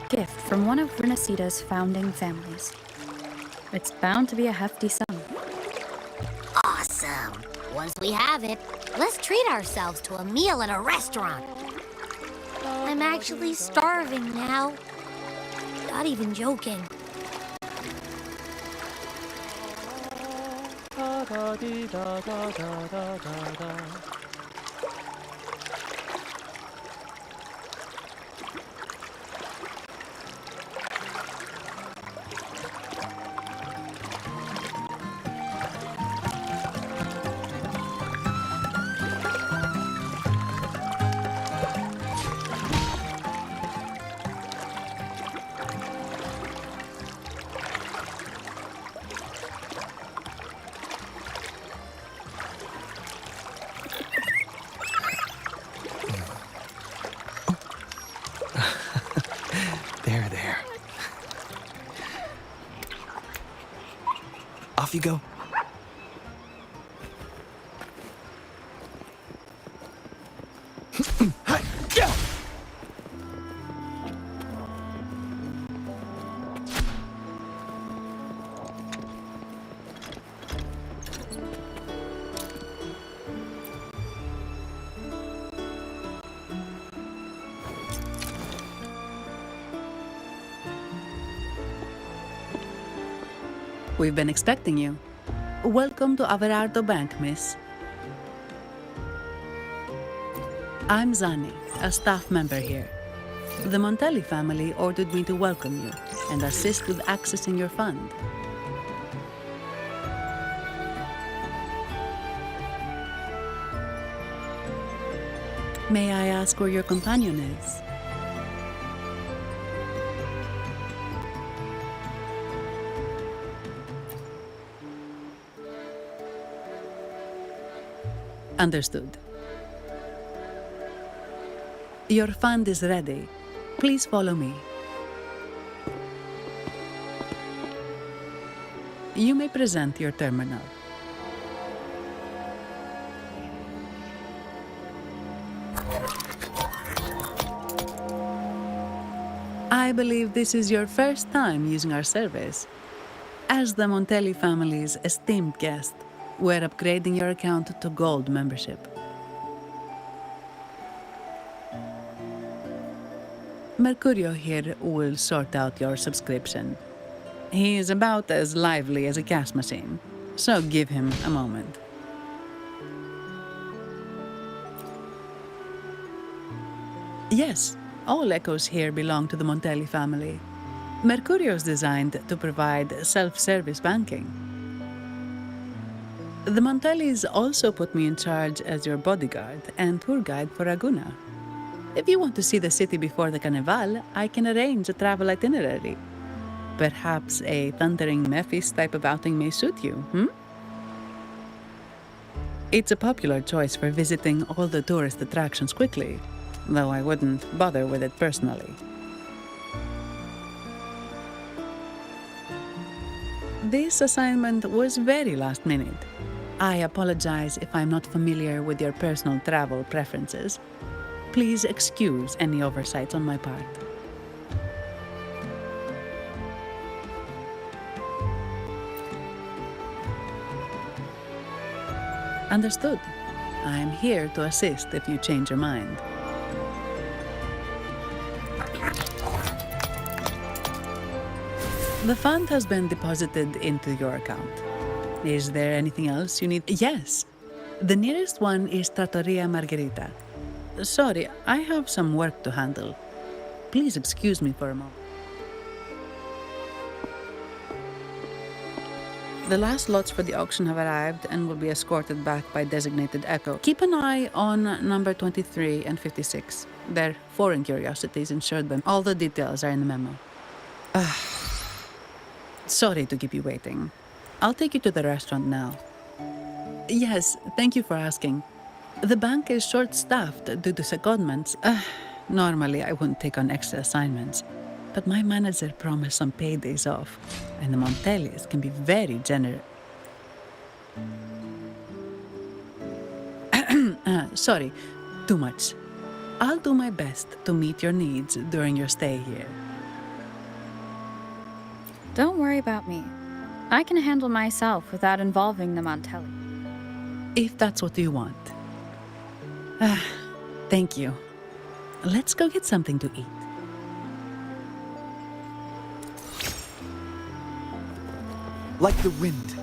gift from one of Renacita's founding families. It's bound to be a hefty sum. Awesome! Once we have it, let's treat ourselves to a meal at a restaurant. I'm actually starving now. Not even joking. There. Off you go. We've been expecting you. Welcome to Averardo Bank, miss. I'm Zani, a staff member here. The Montelli family ordered me to welcome you and assist with accessing your fund. May I ask where your companion is? Understood. Your fund is ready. Please follow me. You may present your terminal. I believe this is your first time using our service. As the Montelli family's esteemed guest, we're upgrading your account to Gold membership. Mercurio here will sort out your subscription. He is about as lively as a cash machine, so give him a moment. Yes, all echoes here belong to the Montelli family. Mercurio is designed to provide self-service banking. The Montellis also put me in charge as your bodyguard and tour guide for Aguna. If you want to see the city before the Carnival, I can arrange a travel itinerary. Perhaps a thundering Memphis type of outing may suit you, It's a popular choice for visiting all the tourist attractions quickly, though I wouldn't bother with it personally. This assignment was very last minute. I apologize if I'm not familiar with your personal travel preferences. Please excuse any oversights on my part. Understood. I'm here to assist if you change your mind. The fund has been deposited into your account. Is there anything else you need? Yes. The nearest one is Trattoria Margherita. Sorry, I have some work to handle. Please excuse me for a moment. The last lots for the auction have arrived and will be escorted back by designated Echo. Keep an eye on number 23 and 56. They're foreign curiosities insured by... All the details are in the memo. Sorry to keep you waiting. I'll take you to the restaurant now. Yes, thank you for asking. The bank is short-staffed due to secondments. Normally, I wouldn't take on extra assignments, but my manager promised some paydays off, and the Montellis can be very generous. Sorry, too much. I'll do my best to meet your needs during your stay here. Don't worry about me. I can handle myself without involving the Montelli. If that's what you want. Thank you. Let's go get something to eat. Like the wind.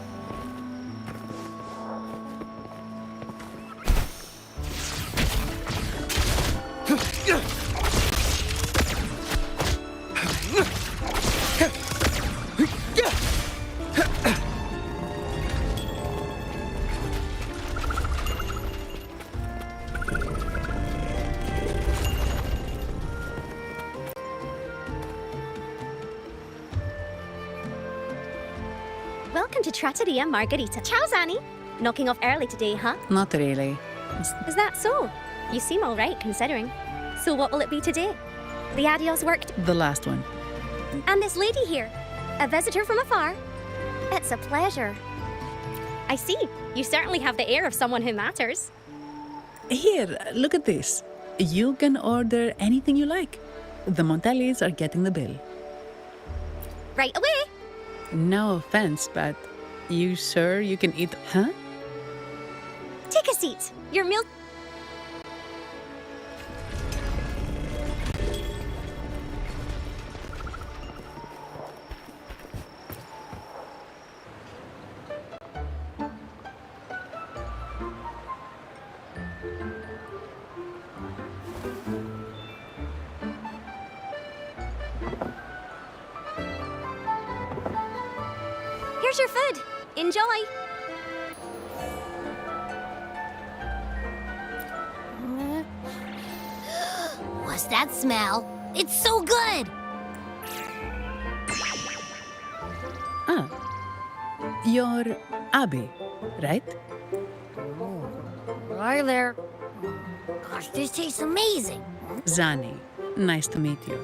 Welcome to Trattoria Margherita. Ciao, Zanni. Knocking off early today, huh? Not really. Is that so? You seem all right, considering. So what will it be today? The adios worked? The last one. And this lady here, a visitor from afar? It's a pleasure. I see. You certainly have the air of someone who matters. Here, look at this. You can order anything you like. The Montellis are getting the bill. Right away. No offense, but you sure you can eat, huh? Take a seat. Your meal... Here's your food. Enjoy. What's that smell? It's so good! Ah. You're Abby, right? Hi there. Gosh, this tastes amazing. Zani. Nice to meet you.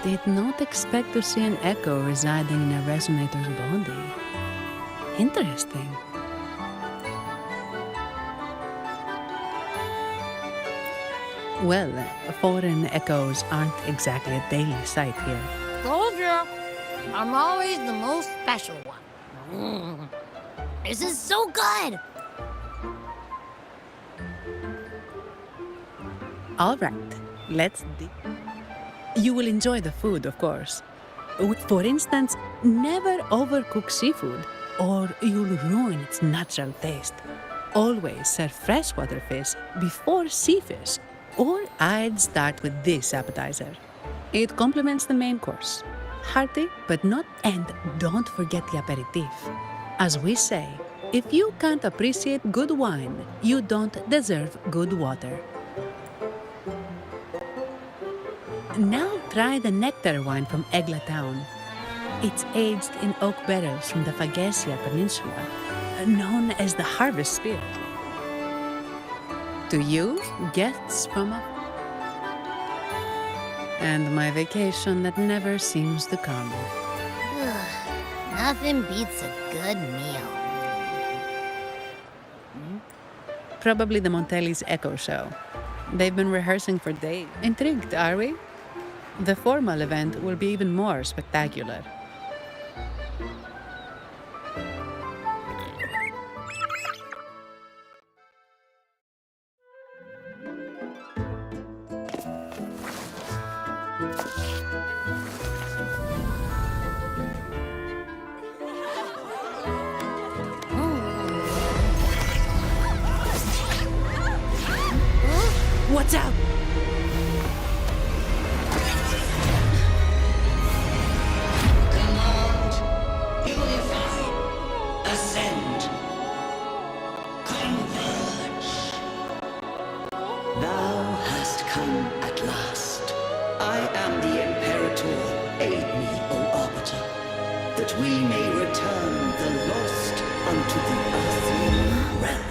Did not expect to see an echo residing in a resonator's body. Interesting. Well, foreign echoes aren't exactly a daily sight here. Told ya. I'm always the most special one. This is so good! All right, let's dig. You will enjoy the food, of course. For instance, never overcook seafood, or you'll ruin its natural taste. Always serve freshwater fish before sea fish, or I'd start with this appetizer. It complements the main course. Hearty, but not, and don't forget the aperitif. As we say, if you can't appreciate good wine, you don't deserve good water. Now try the nectar wine from Egla Town. It's aged in oak barrels from the Phagasia Peninsula, known as the Harvest Spirit. To you, guests from a... And my vacation that never seems to come. Nothing beats a good meal. Probably the Montelli's Echo Show. They've been rehearsing for days. Intrigued, are we? The formal event will be even more spectacular. What's up? Command, unify, ascend, converge. Thou hast come at last. I am the Imperator. Aid me, O Arbiter, that we may return the lost unto the earthly realm.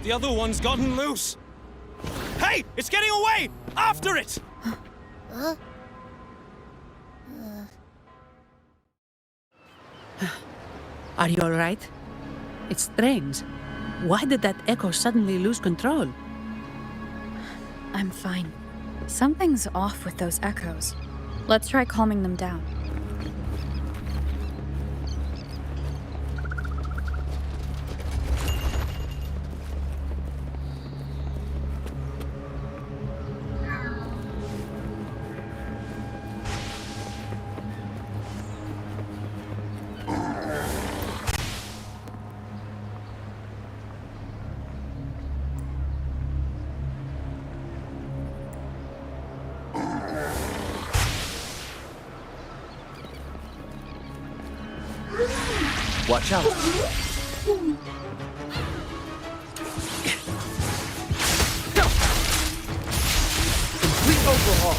The other one's gotten loose. Hey, it's getting away! After it! Are you all right? It's strange. Why did that echo suddenly lose control? I'm fine. Something's off with those echoes. Let's try calming them down. Watch out. Complete overhaul.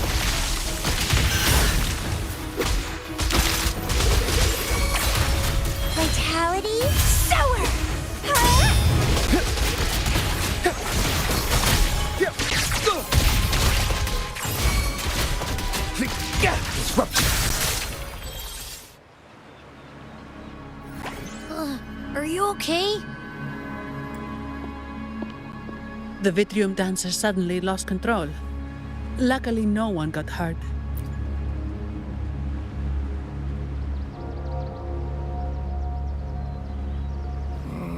Vitality sour! Huh? Disruption. Are you okay? The Vitrium dancer suddenly lost control. Luckily, no one got hurt.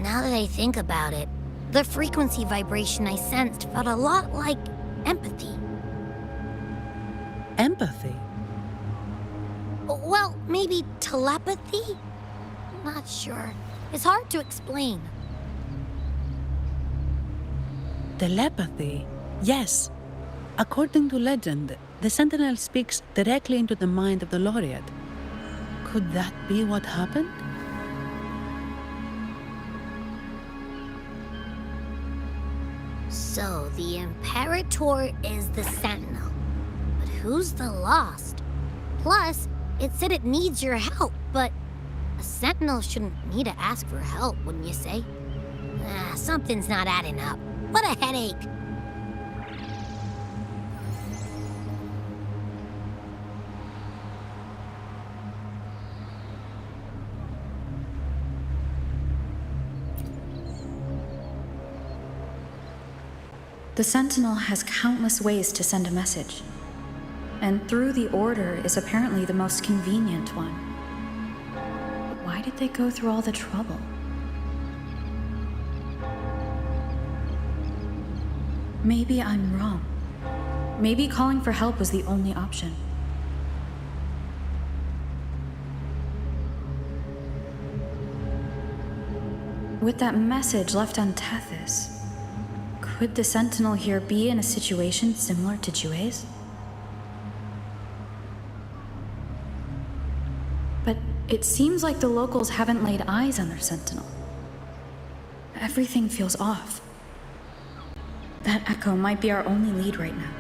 Now that I think about it, the frequency vibration I sensed felt a lot like empathy. Empathy? Well, maybe telepathy? Not sure. It's hard to explain. Telepathy? Yes. According to legend, the Sentinel speaks directly into the mind of the Laureate. Could that be what happened? So, the Imperator is the Sentinel. But who's the Lost? Plus, it said it needs your help, but a Sentinel shouldn't need to ask for help, wouldn't you say? Something's not adding up. What a headache. The Sentinel has countless ways to send a message, and through the Order is apparently the most convenient one. Why did they go through all the trouble? Maybe I'm wrong. Maybe calling for help was the only option. With that message left on Tethys, could the Sentinel here be in a situation similar to Jue's? But it seems like the locals haven't laid eyes on their Sentinel. Everything feels off. That echo might be our only lead right now.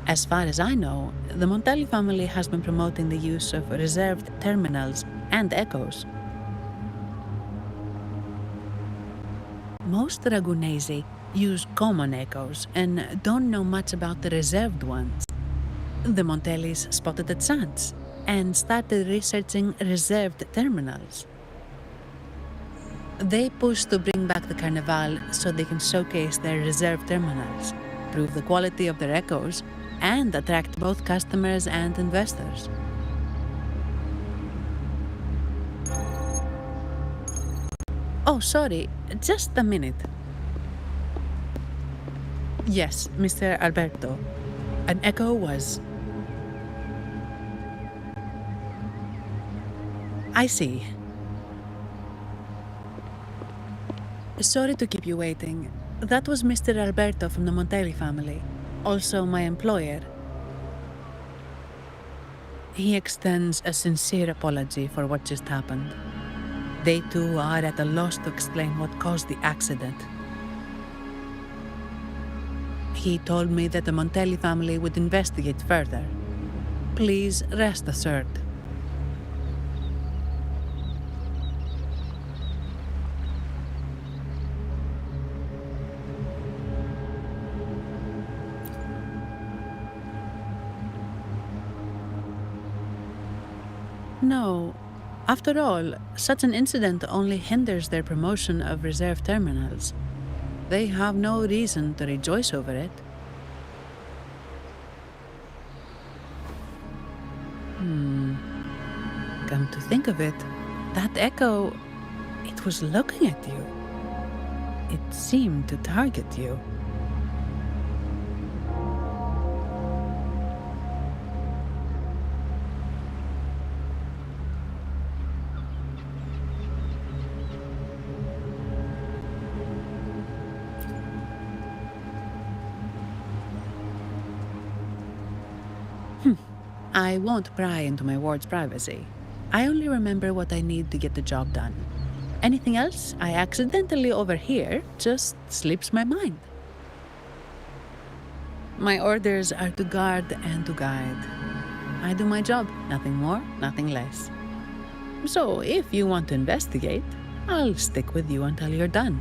As far as I know, the Montelli family has been promoting the use of reserved terminals and echoes. Most Ragunesi use common echoes and don't know much about the reserved ones. The Montellis spotted a chance and started researching reserved terminals. They push to bring back the Carnival so they can showcase their reserved terminals, prove the quality of their echoes, and attract both customers and investors. Oh, sorry, just a minute. Yes, Mr. Alberto. An echo was... I see. Sorry to keep you waiting. That was Mr. Alberto from the Montelli family, also my employer. He extends a sincere apology for what just happened. They too are at a loss to explain what caused the accident. He told me that the Montelli family would investigate further. Please rest assured. No. After all, such an incident only hinders their promotion of reserve terminals. They have no reason to rejoice over it. Come to think of it, that echo, it was looking at you. It seemed to target you. I won't pry into my ward's privacy. I only remember what I need to get the job done. Anything else I accidentally overhear just slips my mind. My orders are to guard and to guide. I do my job, nothing more, nothing less. So if you want to investigate, I'll stick with you until you're done.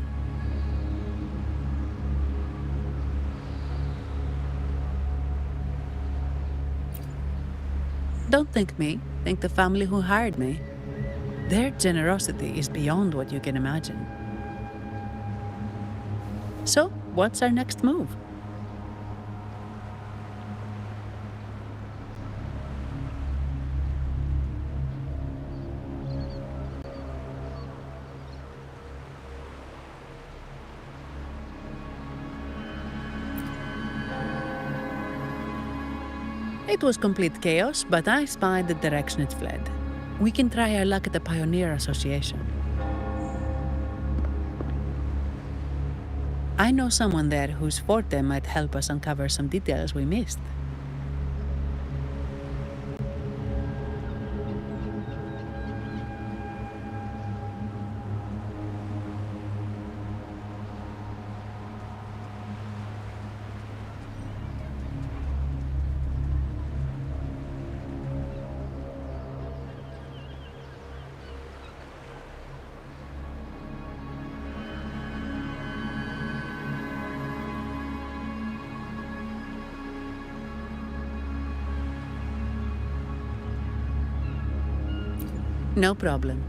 Don't thank me, thank the family who hired me. Their generosity is beyond what you can imagine. So, what's our next move? It was complete chaos, but I spied the direction it fled. We can try our luck at the Pioneer Association. I know someone there whose forte might help us uncover some details we missed. No problem.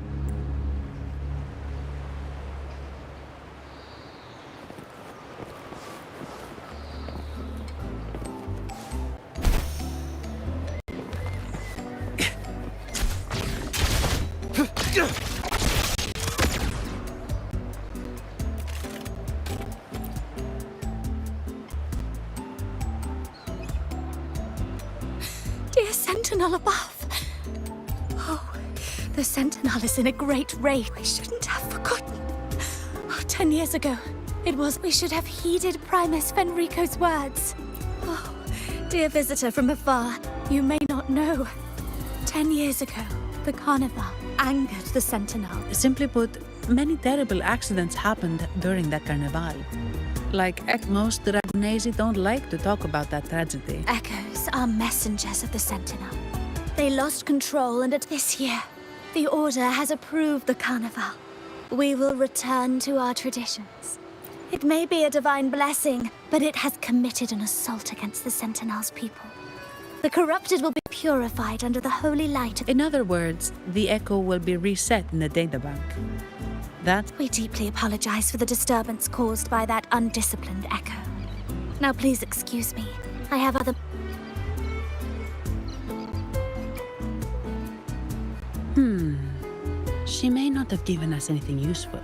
Dear Sentinel above. Oh, the Sentinel is in a great rage. We shouldn't have forgotten. 10 years ago, it was we should have heeded Primus Fenrico's words. Oh, dear visitor from afar, you may not know. 10 years ago, the Carnival angered the Sentinel. Simply put, many terrible accidents happened during that carnival. Like most Dragonesi don't like to talk about that tragedy. Echoes are messengers of the Sentinel. They lost control, and at this year, the Order has approved the Carnival. We will return to our traditions. It may be a divine blessing, but it has committed an assault against the Sentinel's people. The corrupted will be purified under the holy light of... In other words, the echo will be reset in the databank. That... We deeply apologize for the disturbance caused by that undisciplined echo. Now please excuse me. I have other... She may not have given us anything useful,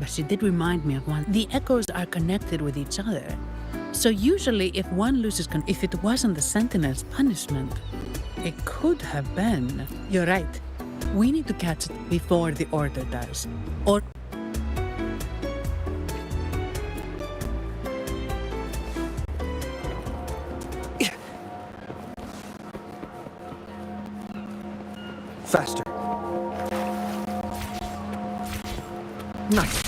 but she did remind me of one. The echoes are connected with each other. So usually if one loses if it wasn't the Sentinel's punishment, it could have been. You're right. We need to catch it before the Order does. Or... Faster. Nice.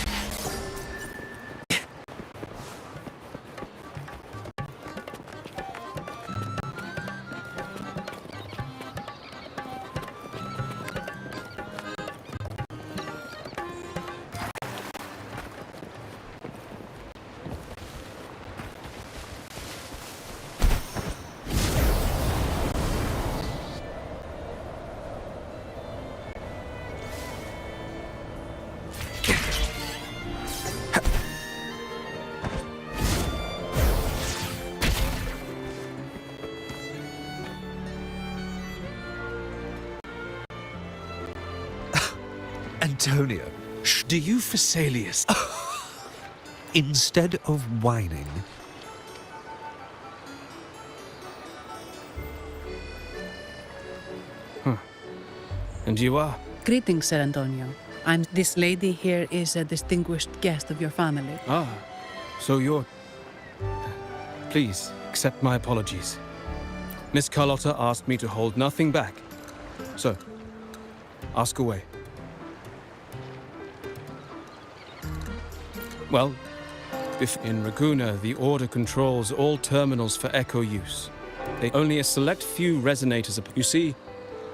Antonio, Do you Phasaelius? instead of whining, And you are? Greetings, Sir Antonio. This lady here is a distinguished guest of your family. Ah, so you're... Please, accept my apologies. Miss Carlotta asked me to hold nothing back. So, ask away. Well, if in Raguna, the Order controls all terminals for echo use. Only a select few resonators. You see,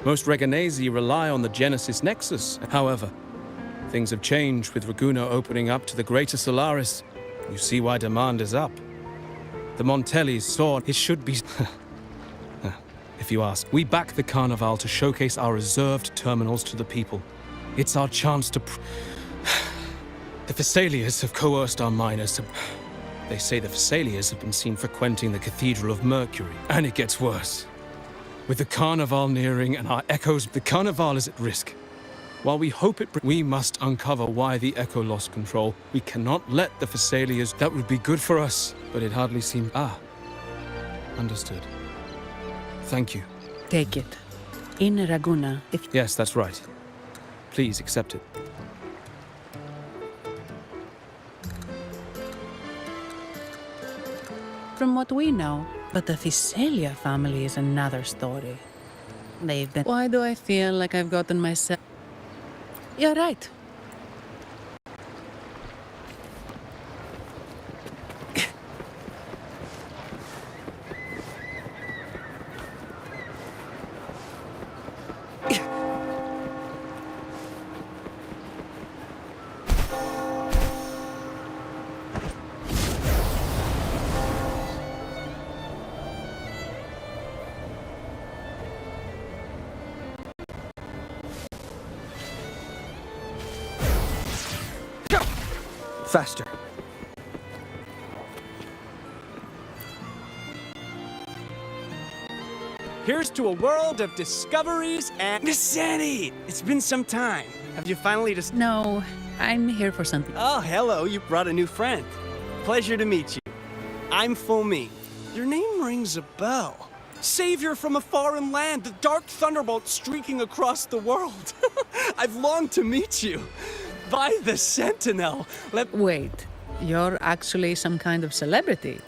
most Reganesi rely on the Genesis Nexus. However, things have changed with Raguna opening up to the Greater Solaris. You see why demand is up. The Montellis saw it should be... If you ask, we back the Carnival to showcase our reserved terminals to the people. It's our chance to... The Phasaelians have coerced our miners to... They say the Phasaelians have been seen frequenting the Cathedral of Mercury. And it gets worse. With the Carnival nearing and our echoes, the Carnival is at risk. While we hope we must uncover why the Echo lost control. We cannot let the Phasaelians... That would be good for us, but it hardly seems... Understood. Thank you. Take it. In Raguna, if... Yes, that's right. Please accept it. From what we know, but the Phasaelia family is another story. They've been... Why do I feel like I've gotten myself... You're right. faster. Here's to a world of discoveries and... Miss Annie! It's been some time. Have you finally just... No, I'm here for something. Oh, hello. You brought a new friend. Pleasure to meet you. I'm Fomin. Your name rings a bell. Savior from a foreign land, the dark thunderbolt streaking across the world. I've longed to meet you. By the Sentinel. Wait, you're actually some kind of celebrity.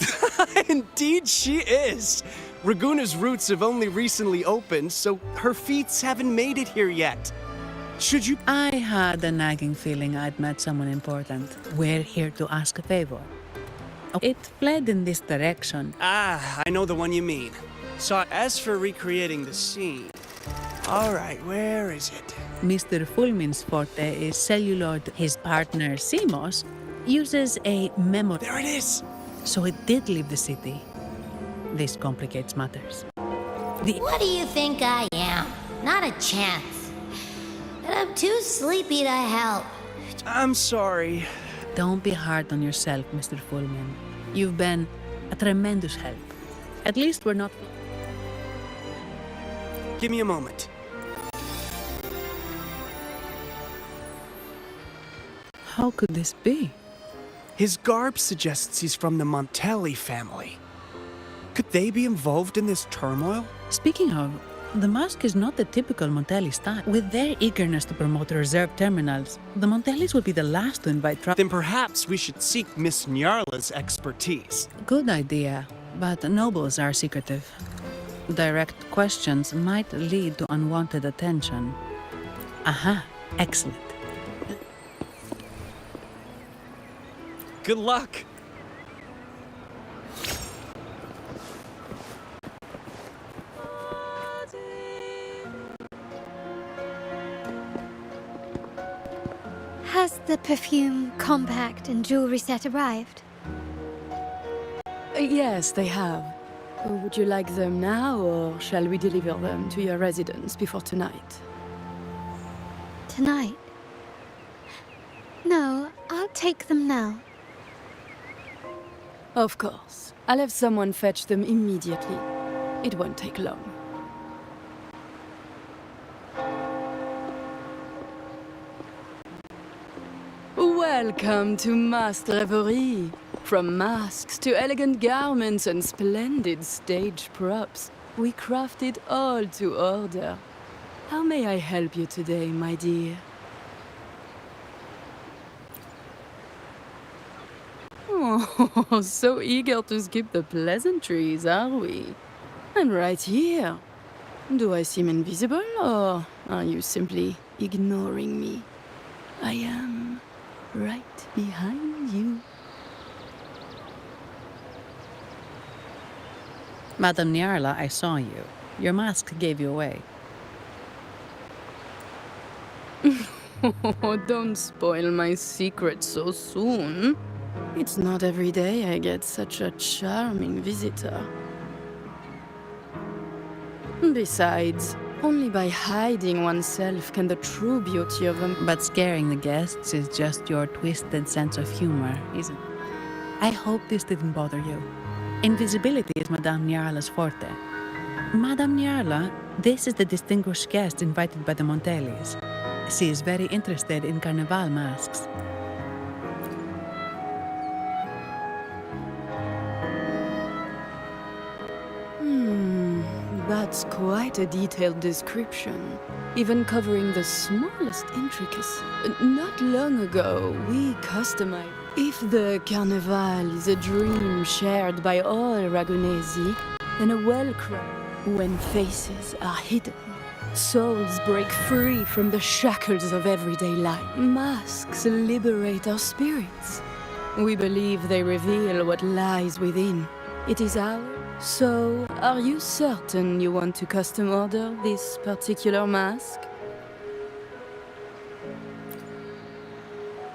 Indeed she is. Raguna's roots have only recently opened, so her feats haven't made it here yet. Should you... I had a nagging feeling I'd met someone important. We're here to ask a favor. It fled in this direction. Ah, I know the one you mean. So as for recreating the scene... All right, where is it? Mr. Fulmin's forte is celluloid. His partner, Simos, uses a memory. There it is! So it did leave the city. This complicates matters. What do you think I am? Not a chance. And I'm too sleepy to help. I'm sorry. Don't be hard on yourself, Mr. Fulmin. You've been a tremendous help. At least we're not... Give me a moment. How could this be? His garb suggests he's from the Montelli family. Could they be involved in this turmoil? Speaking of, the mask is not the typical Montelli style. With their eagerness to promote reserved terminals, the Montellis will be the last to invite trouble. Then perhaps we should seek Miss Nyarla's expertise. Good idea, but nobles are secretive. Direct questions might lead to unwanted attention. Aha, excellent. Good luck. Has the perfume, compact, and jewelry set arrived? Yes, they have. Would you like them now, or shall we deliver them to your residence before tonight? Tonight? No, I'll take them now. Of course. I'll have someone fetch them immediately. It won't take long. Welcome to Masked Reverie. From masks to elegant garments and splendid stage props, we craft it all to order. How may I help you today, my dear? Oh, so eager to skip the pleasantries, are we? I'm right here. Do I seem invisible, or are you simply ignoring me? I am right behind you. Madame Nyarla, I saw you. Your mask gave you away. Oh, don't spoil my secret so soon. It's not every day I get such a charming visitor. Besides, only by hiding oneself can the true beauty of a... But scaring the guests is just your twisted sense of humor, isn't it? I hope this didn't bother you. Invisibility is Madame Nyarla's forte. Madame Nyarla, this is the distinguished guest invited by the Montellis. She is very interested in Carnival masks. That's quite a detailed description, even covering the smallest intricacy. Not long ago, we customized. If the Carnival is a dream shared by all Ragunesi, then a welcome when faces are hidden. Souls break free from the shackles of everyday life. Masks liberate our spirits. We believe they reveal what lies within. It is ours. So, are you certain you want to custom order this particular mask?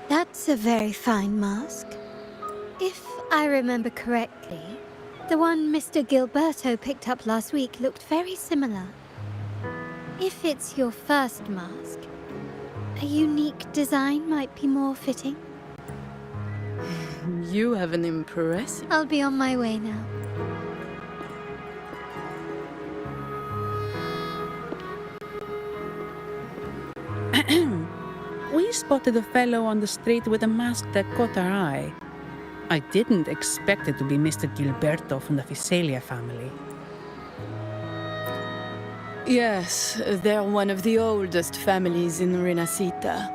That's a very fine mask. If I remember correctly, the one Mr. Gilberto picked up last week looked very similar. If it's your first mask, a unique design might be more fitting. You have an impressive... I'll be on my way now. We spotted a fellow on the street with a mask that caught our eye. I didn't expect it to be Mr. Gilberto from the Fiselia family. Yes, they're one of the oldest families in Renacita.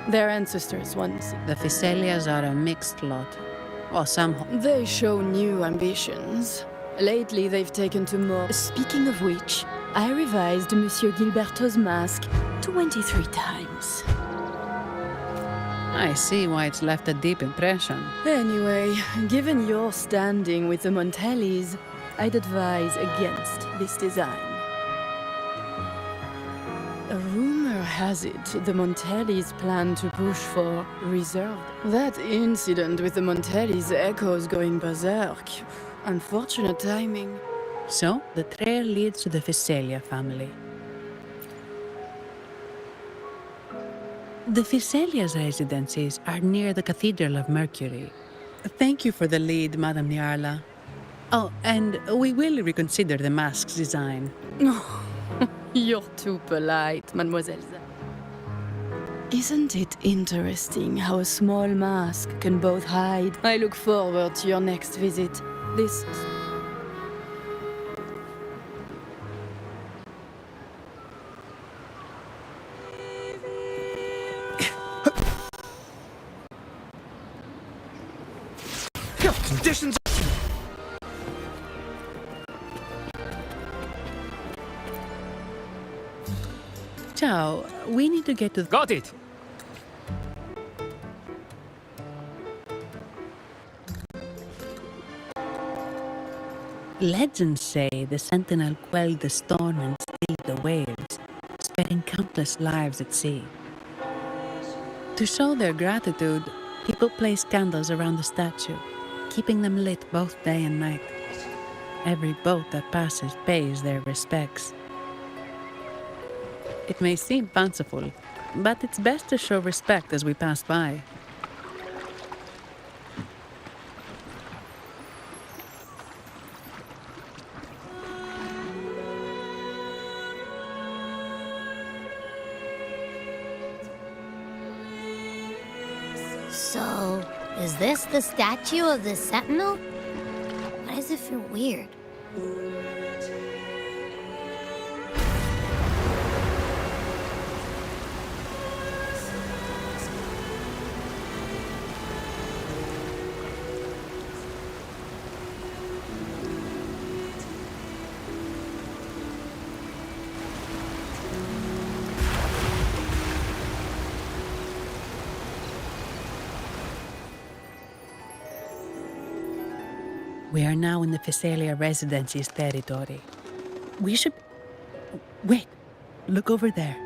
Their ancestors once... The Fiselias are a mixed lot. Or some... They show new ambitions. Lately, they've taken to more... Speaking of which, I revised Monsieur Gilberto's mask 23 times. I see why it's left a deep impression. Anyway, given your standing with the Montellis, I'd advise against this design. A rumor has it the Montellis plan to push for reserve. That incident with the Montellis echoes going berserk. Unfortunate timing. So, the trail leads to the Fiselia family. The Fiselia's residences are near the Cathedral of Mercury. Thank you for the lead, Madame Nyarla. Oh, and we will reconsider the mask's design. You're too polite, Mademoiselle. Isn't it interesting how a small mask can both hide? I look forward to your next visit. This... Conditions. Ciao, we need to get to... Got it! Legends say the Sentinel quelled the storm and stilled the waves, sparing countless lives at sea. To show their gratitude, people place candles around the statue, keeping them lit both day and night. Every boat that passes pays their respects. It may seem fanciful, but it's best to show respect as we pass by. So, is this the statue of the Sentinel? Why does it feel weird? We are now in the Physalia Residency's territory. We should... Wait, look over there.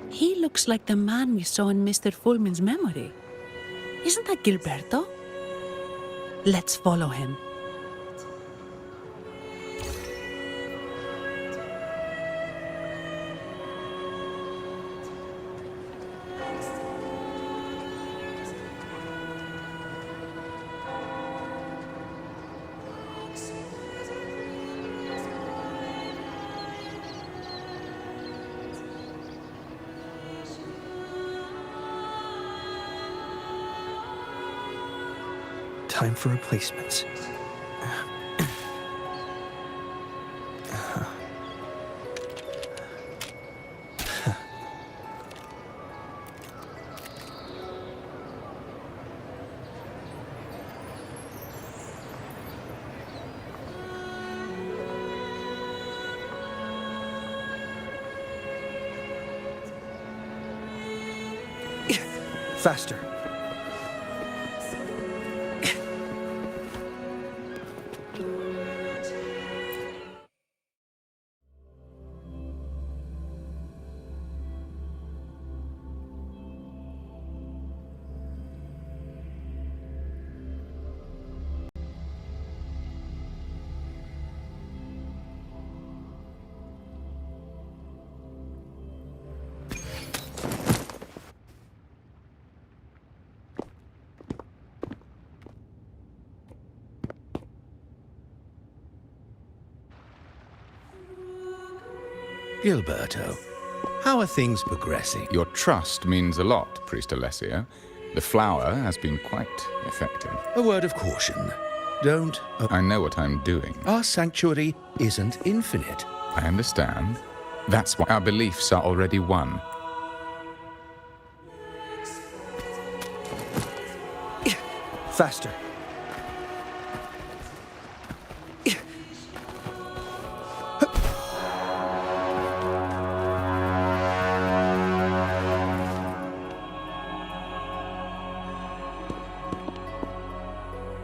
He looks like the man we saw in Mr. Fulmin's memory. Isn't that Gilberto? Let's follow him. Time for replacements. Faster. Gilberto, how are things progressing? Your trust means a lot, Priest Alessio. The flower has been quite effective. A word of caution. Don't... I know what I'm doing. Our sanctuary isn't infinite. I understand. That's why our beliefs are already one. Faster.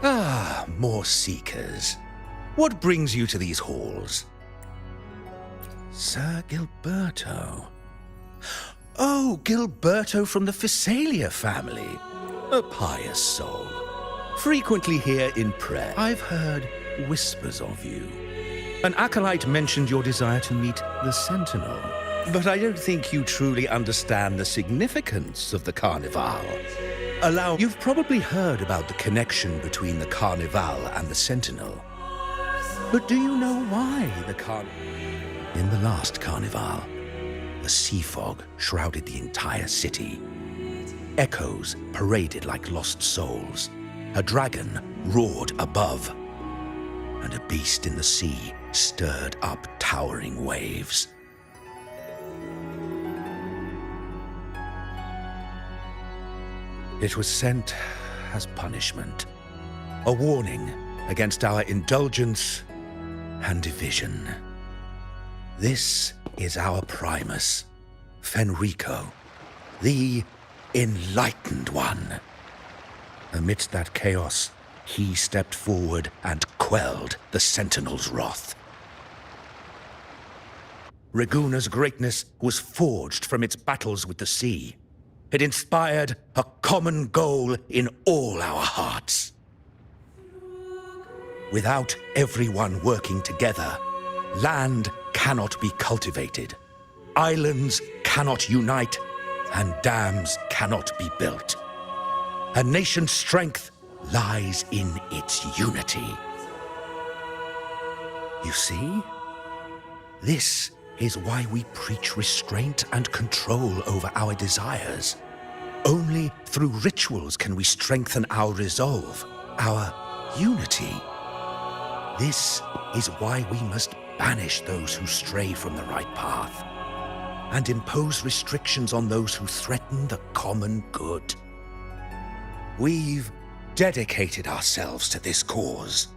Ah, more seekers. What brings you to these halls? Sir Gilberto. Oh, Gilberto from the Physalia family. A pious soul. Frequently here in prayer. I've heard whispers of you. An acolyte mentioned your desire to meet the Sentinel. But I don't think you truly understand the significance of the Carnival. You've probably heard about the connection between the Carnival and the Sentinel. But do you know why the In the last Carnival, the sea fog shrouded the entire city. Echoes paraded like lost souls. A dragon roared above, and a beast in the sea stirred up towering waves. It was sent as punishment, a warning against our indulgence and division. This is our Primus, Fenrico, the Enlightened One. Amidst that chaos, he stepped forward and quelled the Sentinel's wrath. Raguna's greatness was forged from its battles with the sea. It inspired a common goal in all our hearts. Without everyone working together, land cannot be cultivated, islands cannot unite, and dams cannot be built. A nation's strength lies in its unity. You see? This is why we preach restraint and control over our desires. Only through rituals can we strengthen our resolve, our unity. This is why we must banish those who stray from the right path and impose restrictions on those who threaten the common good. We've dedicated ourselves to this cause.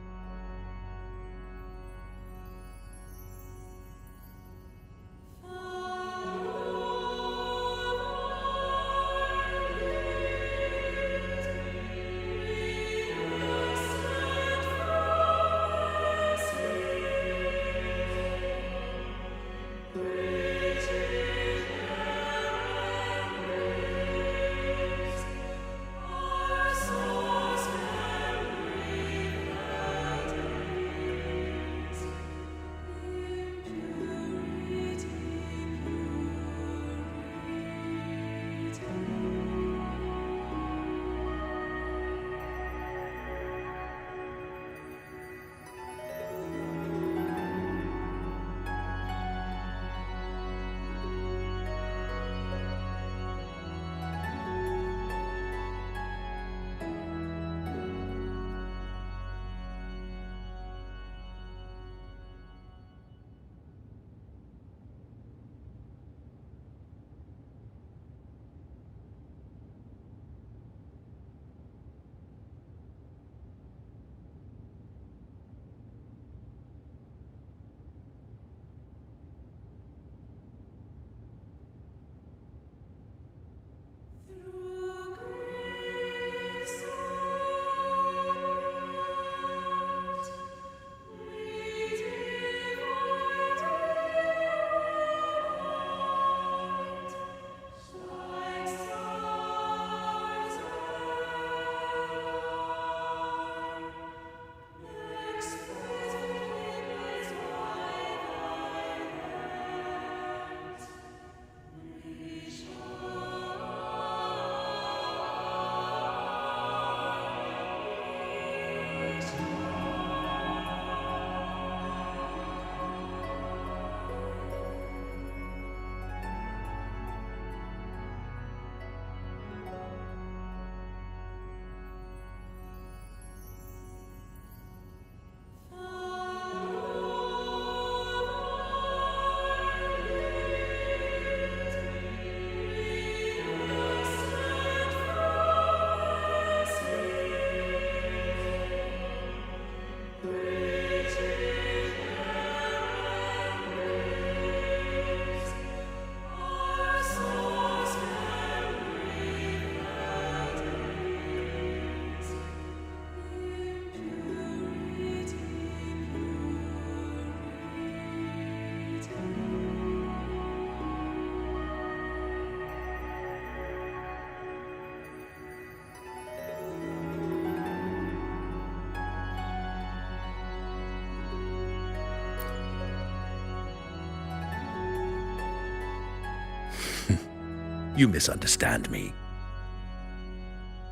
You misunderstand me.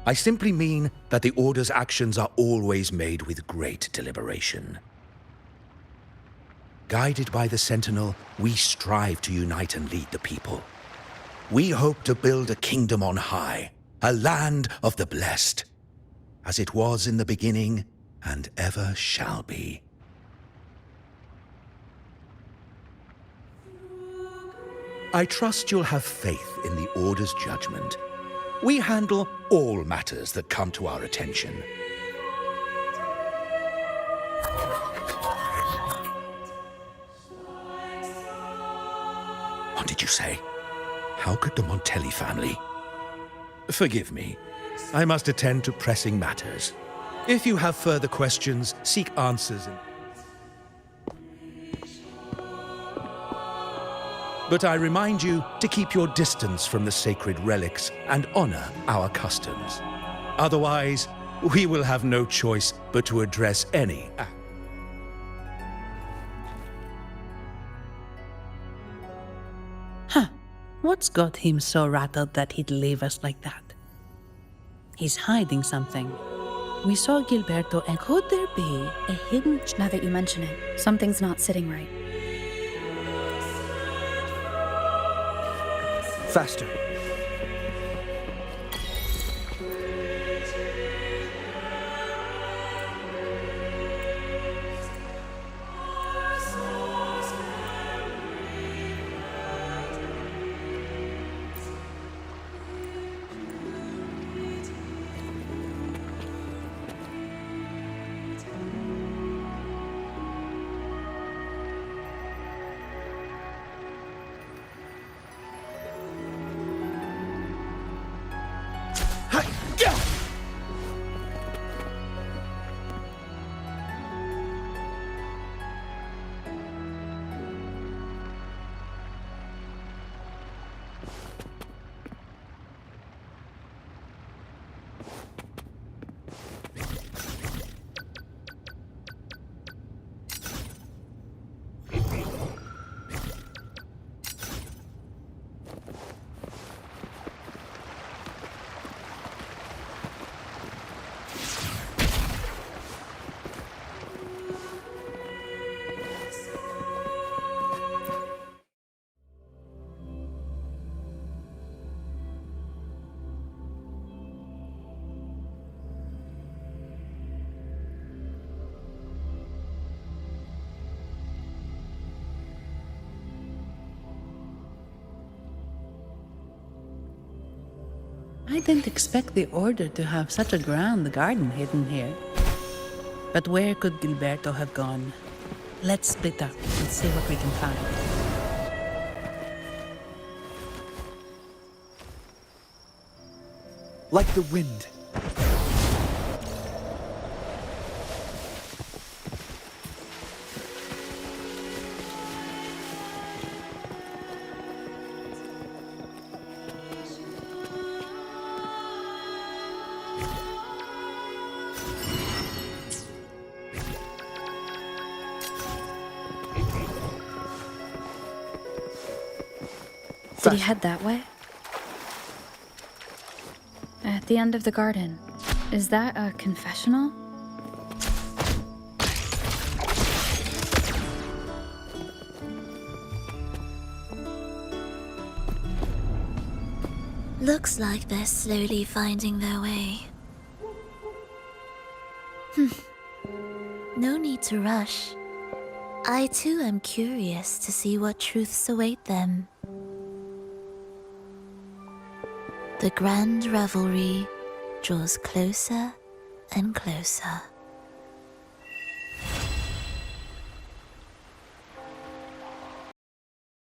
I simply mean that the Order's actions are always made with great deliberation. Guided by the Sentinel, we strive to unite and lead the people. We hope to build a kingdom on high, a land of the blessed, as it was in the beginning and ever shall be. I trust you'll have faith in the Order's judgment. We handle all matters that come to our attention. What did you say? How could the Montelli family? Forgive me. I must attend to pressing matters. If you have further questions, seek answers. But I remind you to keep your distance from the sacred relics and honor our customs. Otherwise, we will have no choice but to address any act. Huh. What's got him so rattled that he'd leave us like that? He's hiding something. We saw Gilberto, and could there be a hidden... Now that you mention it, something's not sitting right. Faster. I didn't expect the Order to have such a grand garden hidden here. But where could Gilberto have gone? Let's split up and see what we can find. Like the wind. Did he head that way? At the end of the garden. Is that a confessional? Looks like they're slowly finding their way. No need to rush. I too am curious to see what truths await them. The grand revelry draws closer and closer.